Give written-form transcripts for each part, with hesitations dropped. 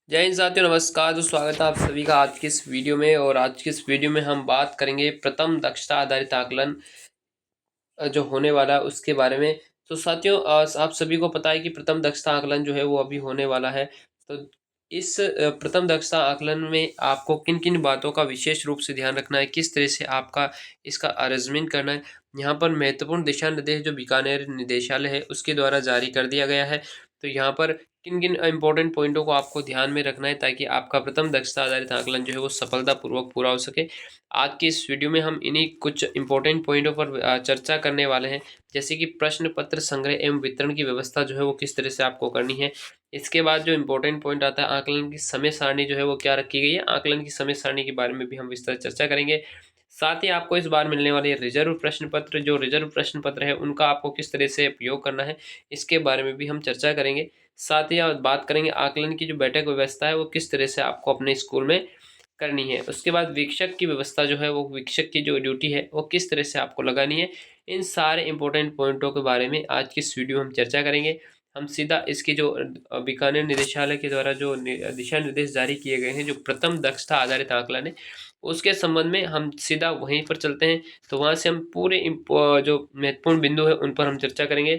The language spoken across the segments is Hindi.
जय हिंद साथियों, नमस्कार। तो स्वागत है आप सभी का आज की इस वीडियो में। और आज की इस वीडियो में हम बात करेंगे प्रथम दक्षता आधारित आकलन जो होने वाला है उसके बारे में। तो साथियों, आप सभी को पता है कि प्रथम दक्षता आकलन जो है वो अभी होने वाला है। तो इस प्रथम दक्षता आकलन में आपको किन किन बातों का विशेष रूप से ध्यान रखना है, किस तरह से आपका इसका अरेंजमेंट करना है। यहाँ पर महत्वपूर्ण दिशा निर्देश जो बीकानेर निदेशालय है उसके द्वारा जारी कर दिया गया है। तो यहाँ पर किन किन इंपॉर्टेंट पॉइंटों को आपको ध्यान में रखना है ताकि आपका प्रथम दक्षता आधारित आकलन जो है वो सफलतापूर्वक पूरा हो सके। आज की इस वीडियो में हम इन्हीं कुछ इंपॉर्टेंट पॉइंटों पर चर्चा करने वाले हैं, जैसे कि प्रश्न पत्र संग्रह एवं वितरण की व्यवस्था जो है वो किस तरह से आपको करनी है। इसके बाद जो इंपॉर्टेंट पॉइंट आता है, आकलन की समय सारणी जो है वो क्या रखी गई है। आकलन की समय सारणी के बारे में भी हम विस्तार चर्चा करेंगे। साथ ही आपको इस बार मिलने वाले रिजर्व प्रश्न पत्र, जो रिजर्व प्रश्न पत्र है उनका आपको किस तरह से उपयोग करना है, इसके बारे में भी हम चर्चा करेंगे। साथ ही आप बात करेंगे आकलन की जो बैठक व्यवस्था है वो किस तरह से आपको अपने स्कूल में करनी है। उसके बाद वीक्षक की व्यवस्था जो है वो वीक्षक की जो ड्यूटी है वो किस तरह से आपको लगानी है। इन सारे इंपॉर्टेंट पॉइंटों के बारे में आज की इस वीडियो में हम चर्चा करेंगे। हम सीधा इसकी जो बीकानेर निदेशालय के द्वारा जो दिशा निर्देश जारी किए गए हैं, जो प्रथम दक्षता आधारित आकलन है, उसके संबंध में हम सीधा वहीं पर चलते हैं। तो वहाँ से हम पूरे जो महत्वपूर्ण बिंदु है उन पर हम चर्चा करेंगे।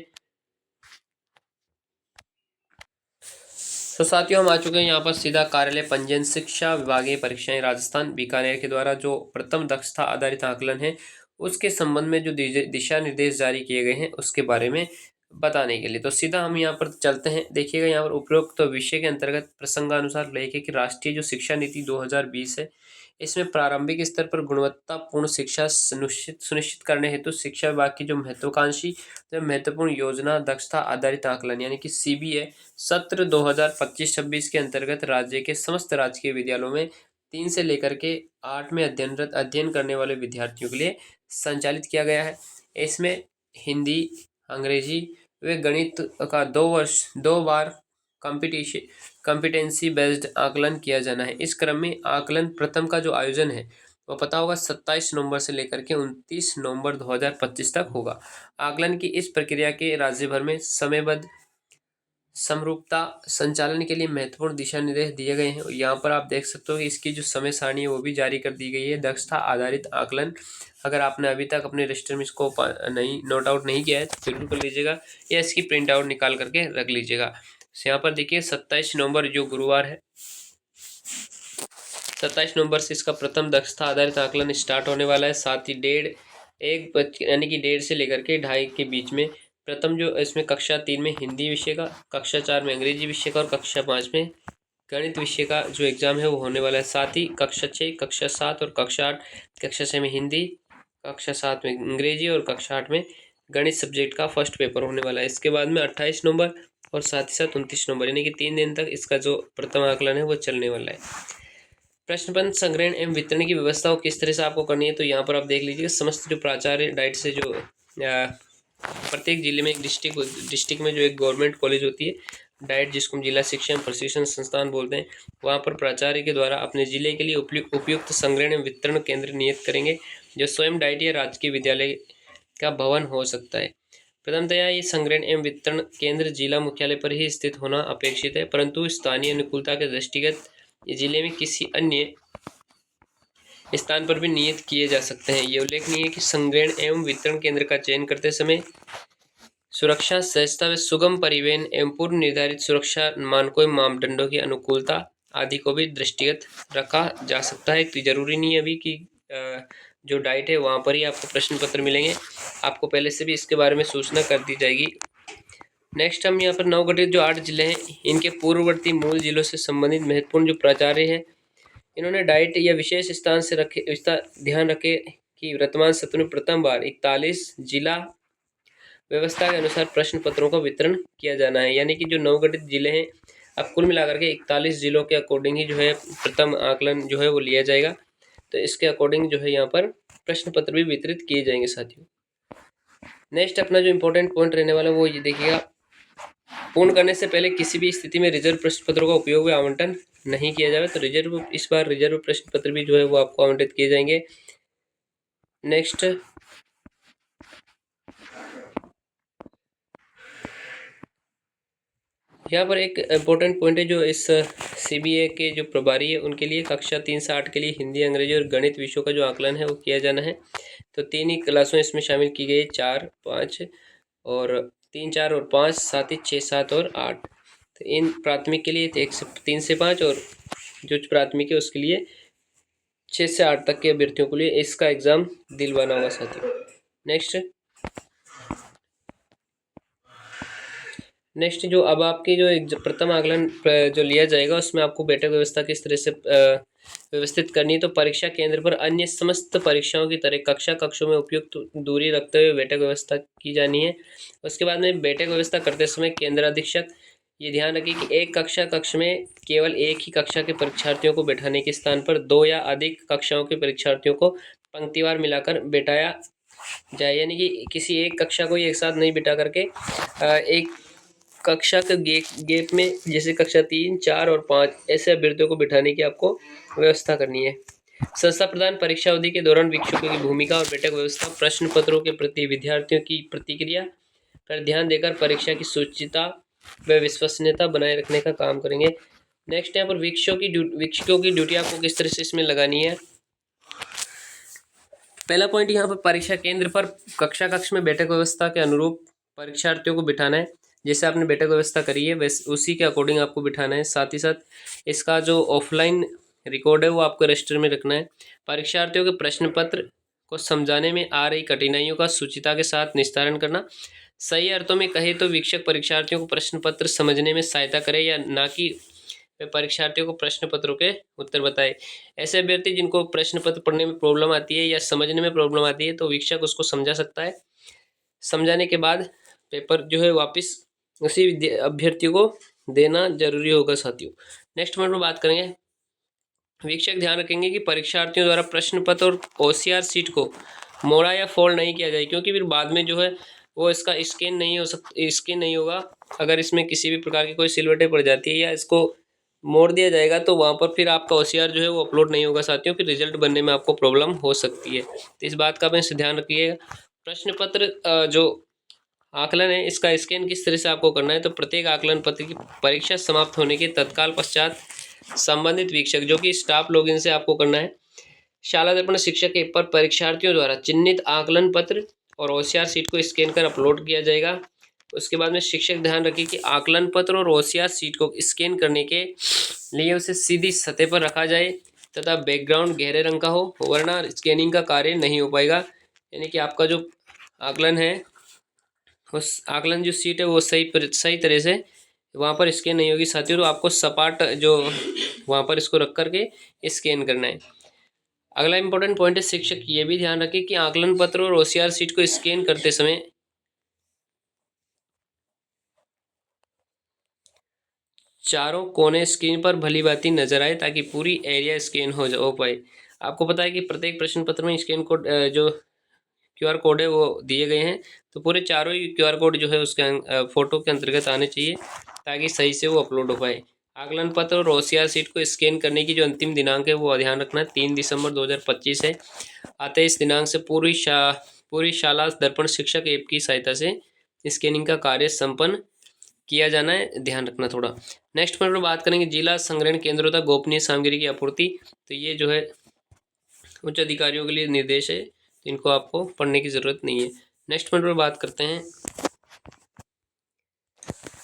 तो साथियों, हम आ चुके हैं यहाँ पर सीधा कार्यालय पंजीयन शिक्षा विभागीय परीक्षाएं राजस्थान बीकानेर के द्वारा जो प्रथम दक्षता आधारित आकलन है उसके संबंध में जो दिशा निर्देश जारी किए गए हैं उसके बारे में बताने के लिए। तो सीधा हम यहाँ पर चलते हैं। देखिएगा यहाँ पर उपरोक्त तो विषय के अंतर्गत प्रसंगानुसार लेखे की राष्ट्रीय जो शिक्षा नीति 2020 है, इसमें प्रारंभिक स्तर पर गुणवत्तापूर्ण शिक्षा सुनिश्चित सुनिश्चित करने हेतु शिक्षा विभाग की जो महत्वाकांक्षी जो महत्वपूर्ण योजना दक्षता आधारित आकलन यानी कि CBA सत्र 2025-26 के अंतर्गत राज्य के समस्त राजकीय विद्यालयों में 3 से लेकर के 8 में अध्ययनरत अध्ययन करने वाले विद्यार्थियों के लिए संचालित किया गया है। इसमें हिंदी, अंग्रेजी व गणित का 2 बार कंपिटिशन कॉम्पिटेंसी बेस्ड आकलन किया जाना है। इस क्रम में आकलन प्रथम का जो आयोजन है वो पता होगा 27 नवंबर से लेकर के 29 नवंबर 2025 तक होगा। आकलन की इस प्रक्रिया के राज्य भर में समयबद्ध समरूपता संचालन के लिए महत्वपूर्ण दिशा निर्देश दिए गए हैं। यहाँ पर आप देख सकते हो कि इसकी जो समय सारणी है वो भी जारी कर दी गई है। दक्षता आधारित आकलन, अगर आपने अभी तक अपने रजिस्टर में इसको नहीं नोट आउट नहीं किया है तो जरूर कर लीजिएगा या इसकी प्रिंट आउट निकाल करके रख लीजिएगा। यहाँ पर देखिए 27 नवंबर जो गुरुवार है, 27 नवंबर से इसका प्रथम दक्षता आधारित आकलन स्टार्ट होने वाला है। साथ ही 1:30 यानी कि 1:30 से लेकर के 2:30 के बीच में प्रथम जो इसमें कक्षा 3 में हिंदी विषय का, कक्षा 4 में अंग्रेजी विषय का और कक्षा 5 में गणित विषय का जो एग्जाम है वो होने वाला है। साथ ही कक्षा 6, कक्षा 7 और कक्षा 8, कक्षा 6 में हिंदी, कक्षा 7 में अंग्रेजी और कक्षा 8 में गणित सब्जेक्ट का फर्स्ट पेपर होने वाला है। इसके बाद में 28 नवंबर और साथ ही साथ 29 नवंबर यानी कि 3 दिन तक इसका जो प्रथम आकलन है वो चलने वाला है। प्रश्न पत्र संग्रहण एवं वितरण की व्यवस्था को किस तरह से आपको करनी है, तो यहाँ पर आप देख लीजिए समस्त जो प्राचार्य डाइट से जो प्रत्येक जिले में एक डिस्ट्रिक्ट में जो एक गवर्नमेंट कॉलेज होती है डाइट, जिसको हम जिला शिक्षा प्रशिक्षण संस्थान बोलते हैं, वहाँ पर प्राचार्य के द्वारा अपने जिले के लिए उपयुक्त संग्रहण एवं वितरण केंद्र नियत करेंगे, जो स्वयं डाइट या राजकीय विद्यालय का भवन हो सकता है। प्रथमतया ये संग्रहण एवं वितरण केंद्र जिला मुख्यालय पर ही स्थित होना अपेक्षित है, परंतु स्थानीय अनुकूलता के दृष्टिगत जिले में किसी अन्य स्थान पर भी नियत किए जा सकते हैं। ये उल्लेखनीय है कि संग्रहण एवं वितरण केंद्र का चयन करते समय सुरक्षा, सहजता व सुगम परिवहन एवं पूर्व निर्धारित सुरक्षा मानकों एवं मापदंडों की अनुकूलता आदि को भी दृष्टिगत रखा जा सकता है। तो जरूरी नहीं है अभी कि जो डाइट है वहाँ पर ही आपको प्रश्न पत्र मिलेंगे, आपको पहले से भी इसके बारे में सूचना कर दी जाएगी। नेक्स्ट हम यहाँ पर नवगठित जो 8 जिले हैं, इनके पूर्ववर्ती मूल जिलों से संबंधित महत्वपूर्ण जो प्राचार्य हैं, इन्होंने डाइट या विशेष स्थान से ध्यान रखे कि वर्तमान सत्र में प्रथम बार 41 जिला व्यवस्था के अनुसार प्रश्न पत्रों का वितरण किया जाना है। यानी कि जो नवगठित जिले हैं, अब कुल मिलाकर के 41 जिलों के अकॉर्डिंग ही जो है प्रथम आकलन जो है वो लिया जाएगा। तो इसके अकॉर्डिंग जो है यहाँ पर प्रश्न पत्र भी वितरित किए जाएंगे साथियों। नेक्स्ट अपना जो इम्पोर्टेंट पॉइंट रहने वाला है वो ये देखिएगा, पूर्ण करने से पहले किसी भी स्थिति में रिजर्व प्रश्न पत्रों का उपयोग व आवंटन नहीं किया जाए। तो इस बार रिजर्व प्रश्न पत्र भी जो है वो आपको आवंटित किए जाएंगे। नेक्स्ट यहाँ पर एक इम्पोर्टेंट पॉइंट है जो इस CBA के जो प्रभारी है उनके लिए कक्षा 3 से 8 के लिए हिंदी, अंग्रेजी और गणित विषयों का जो आकलन है वो किया जाना है। तो 3 ही क्लासों इसमें शामिल की गई, 4, 5 और 3, 4 और 5, साथ ही 6, 7 और 8। तो इन प्राथमिक के लिए 3 से 5 और जो प्राथमिक है उसके लिए 6 से 8 तक के अभ्यर्थियों के लिए इसका एग्ज़ाम दिलवाना होगा साथियों। नेक्स्ट जो अब आपकी जो प्रथम आकलन जो लिया जाएगा उसमें आपको बैठक व्यवस्था किस तरह से व्यवस्थित करनी है। तो परीक्षा केंद्र पर अन्य समस्त परीक्षाओं की तरह कक्षों में उपयुक्त दूरी रखते हुए बैठक व्यवस्था की जानी है। उसके बाद में बैठक व्यवस्था करते समय केंद्र अधीक्षक ये ध्यान रखें कि एक कक्ष में केवल एक ही कक्षा के परीक्षार्थियों को बैठाने के स्थान पर 2 या अधिक कक्षाओं के परीक्षार्थियों को पंक्तिवार मिलाकर बैठाया जाए, यानी कि किसी एक कक्षा को एक साथ नहीं बिठा करके एक कक्षा के गैप में जैसे कक्षा 3, 4 और 5 ऐसे अभ्यर्थियों को बिठाने की आपको व्यवस्था करनी है। संस्था प्रदान परीक्षा अवधि के दौरान शिक्षकों की भूमिका और बैठक व्यवस्था, प्रश्न पत्रों के प्रति विद्यार्थियों की प्रतिक्रिया पर ध्यान देकर परीक्षा की शुचिता व विश्वसनीयता बनाए रखने का काम करेंगे। नेक्स्ट यहाँ पर शिक्षकों की ड्यूटी आपको किस तरह से इसमें लगानी है। पहला पॉइंट यहाँ पर परीक्षा केंद्र पर कक्ष में बैठक व्यवस्था के अनुरूप परीक्षार्थियों को बिठाना है। जैसे आपने बैठक व्यवस्था करी है वैसे उसी के अकॉर्डिंग आपको बिठाना है। साथ ही साथ इसका जो ऑफलाइन रिकॉर्ड है वो आपको रजिस्टर में रखना है। परीक्षार्थियों के प्रश्न पत्र को समझाने में आ रही कठिनाइयों का सुचिता के साथ निस्तारण करना। सही अर्थों में कहे तो शिक्षक परीक्षार्थियों को प्रश्न पत्र समझने में सहायता करे या ना कि परीक्षार्थियों को प्रश्न पत्रों के उत्तर बताए। ऐसे अभ्यर्थी जिनको प्रश्न पत्र पढ़ने में प्रॉब्लम आती है या समझने में प्रॉब्लम आती है तो शिक्षक उसको समझा सकता है। समझाने के बाद पेपर जो है वापस उसी अभ्यर्थी को देना जरूरी होगा साथियों। नेक्स्ट पॉइंट में बात करेंगे, शिक्षक ध्यान रखेंगे कि परीक्षार्थियों द्वारा प्रश्न पत्र और OCR सीट को मोड़ा या फोल्ड नहीं किया जाए, क्योंकि फिर बाद में जो है वो इसका स्कैन नहीं होगा। अगर इसमें किसी भी प्रकार की कोई सिलवटें पड़ जाती है या इसको मोड़ दिया जाएगा तो वहाँ पर फिर आपका OCR जो है वो अपलोड नहीं होगा साथियों, फिर रिजल्ट बनने में आपको प्रॉब्लम हो सकती है। तो इस बात का आप ध्यान रखिएगा। प्रश्न पत्र जो आकलन है इसका स्कैन किस तरह से आपको करना है। तो प्रत्येक आकलन पत्र की परीक्षा समाप्त होने के तत्काल पश्चात संबंधित शिक्षक जो कि स्टाफ लॉगिन से आपको करना है, शाला दर्पण शिक्षक ऐप पर परीक्षार्थियों द्वारा चिन्हित आकलन पत्र और OCR सीट को स्कैन कर अपलोड किया जाएगा। उसके बाद में शिक्षक ध्यान रखें कि आकलन पत्र और OCR सीट को स्कैन करने के लिए उसे सीधी सतह पर रखा जाए तथा बैकग्राउंड गहरे रंग का हो, वरना स्कैनिंग का कार्य नहीं हो पाएगा। यानी कि आपका जो आकलन है उस आकलन जो सीट है वो सही तरह से वहाँ पर स्कैन नहीं होगी साथियों। तो आपको सपाट जो वहाँ पर इसको रख करके स्कैन करना है। अगला इंपॉर्टेंट पॉइंट है, शिक्षक ये भी ध्यान रखें कि आकलन पत्र और OCR सीट को स्कैन करते समय चारों कोने स्क्रीन पर भली भांति नजर आए ताकि पूरी एरिया स्कैन हो पाए। आपको पता है कि प्रत्येक प्रश्न पत्र में स्कैन कोड जो QR कोड है वो दिए गए हैं, तो पूरे चारों ही QR कोड जो है उसके फोटो के अंतर्गत आने चाहिए ताकि सही से वो अपलोड हो पाए। आकलन पत्र और OCR सीट को स्कैन करने की जो अंतिम दिनांक है वो ध्यान रखना 3 दिसंबर 2025 है। आते इस दिनांक से पूरी शाला दर्पण शिक्षक ऐप की सहायता से स्कैनिंग का कार्य संपन्न किया जाना है, ध्यान रखना थोड़ा। नेक्स्ट पॉइंट पर बात करेंगे, जिला संग्रहण केंद्रों तक गोपनीय सामग्री की आपूर्ति। तो ये जो है उच्च अधिकारियों के लिए निर्देश है, तो इनको आपको पढ़ने की ज़रूरत नहीं है। नेक्स्ट पॉइंट पर बात करते हैं।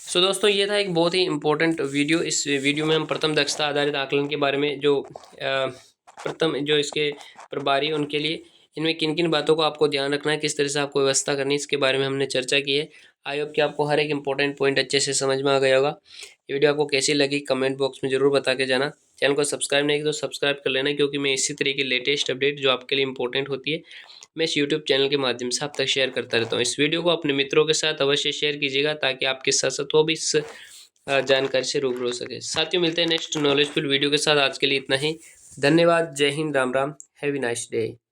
सो दोस्तों ये था एक बहुत ही इम्पोर्टेंट वीडियो। इस वीडियो में हम प्रथम दक्षता आधारित आकलन के बारे में जो प्रथम जो इसके प्रभारी उनके लिए इनमें किन किन बातों को आपको ध्यान रखना है, किस तरह से आपको व्यवस्था करनी है, इसके बारे में हमने चर्चा की है। आई होप कि आपको हर एक इंपॉर्टेंट पॉइंट अच्छे से समझ में आ गया होगा। ये वीडियो आपको कैसी लगी कमेंट बॉक्स में ज़रूर बता के जाना। चैनल को सब्सक्राइब नहीं किया तो सब्सक्राइब कर लेना, क्योंकि मैं इसी तरह की लेटेस्ट अपडेट जो आपके लिए इंपॉर्टेंट होती है मैं इस यूट्यूब चैनल के माध्यम से आप तक शेयर करता रहता हूँ। इस वीडियो को अपने मित्रों के साथ अवश्य शेयर कीजिएगा ताकि आपके साथ साथ वो भी इस जानकारी से रूबरू हो सके। साथियों मिलते हैं नेक्स्ट नॉलेजफुल वीडियो के साथ। आज के लिए इतना ही। धन्यवाद। जय Hind. Ram Ram. Have a nice day.